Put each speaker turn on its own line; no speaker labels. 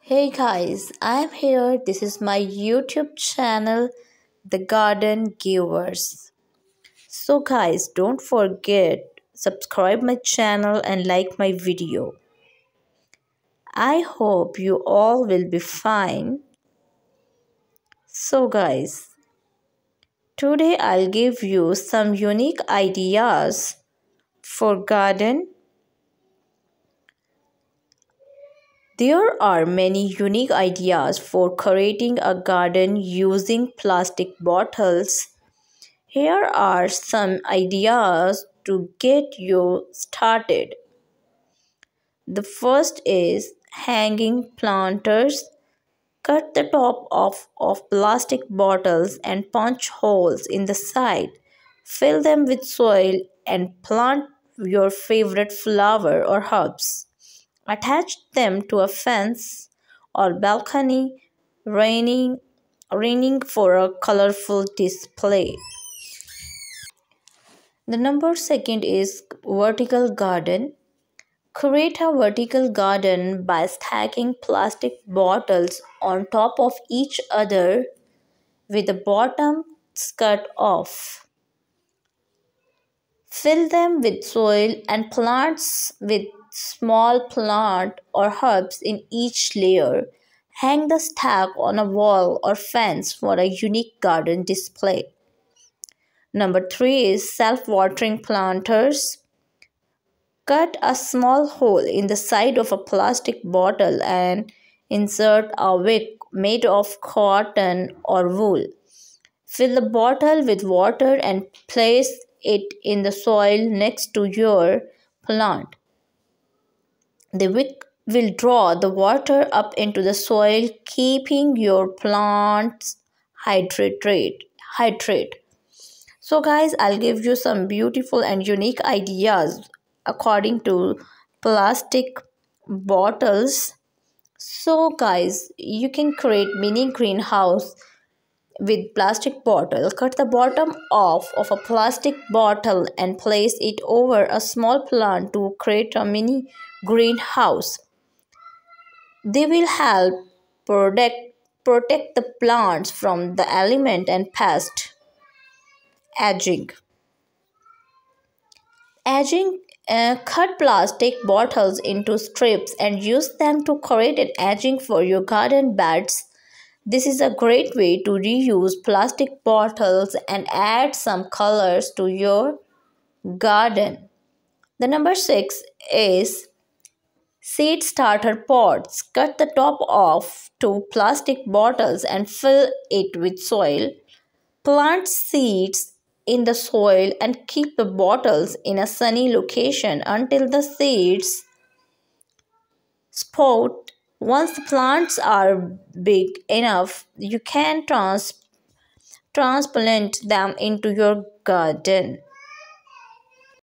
Hey guys, I'm here. This is my YouTube channel, The Garden Givers. So guys, don't forget subscribe my channel and like my video. I hope you all will be fine. So guys, today I'll give you some unique ideas for garden. There are many unique ideas for creating a garden using plastic bottles. Here are some ideas to get you started. The first is hanging planters. Cut the top off of plastic bottles and punch holes in the side. Fill them with soil and plant your favorite flower or herbs. Attach them to a fence or balcony, raining for a colorful display. The number second is vertical garden. Create a vertical garden by stacking plastic bottles on top of each other with the bottom cut off. Fill them with soil and plants with small plant or herbs in each layer. Hang the stack on a wall or fence for a unique garden display. Number 3 is self-watering planters. Cut a small hole in the side of a plastic bottle and insert a wick made of cotton or wool. Fill the bottle with water and place it in the soil next to your plant. The wick will draw the water up into the soil, keeping your plants hydrated. So guys, I'll give you some beautiful and unique ideas according to plastic bottles. So guys, you can create mini greenhouse with plastic bottle. Cut the bottom off of a plastic bottle and place it over a small plant to create a mini greenhouse. They will help protect the plants from the element and pest. Edging. Cut plastic bottles into strips and use them to create an edging for your garden beds. This is a great way to reuse plastic bottles and add some colors to your garden. The number 6 is seed starter pots. Cut the top off to plastic bottles and fill it with soil. Plant seeds in the soil and keep the bottles in a sunny location until the seeds sprout. Once the plants are big enough, you can transplant them into your garden.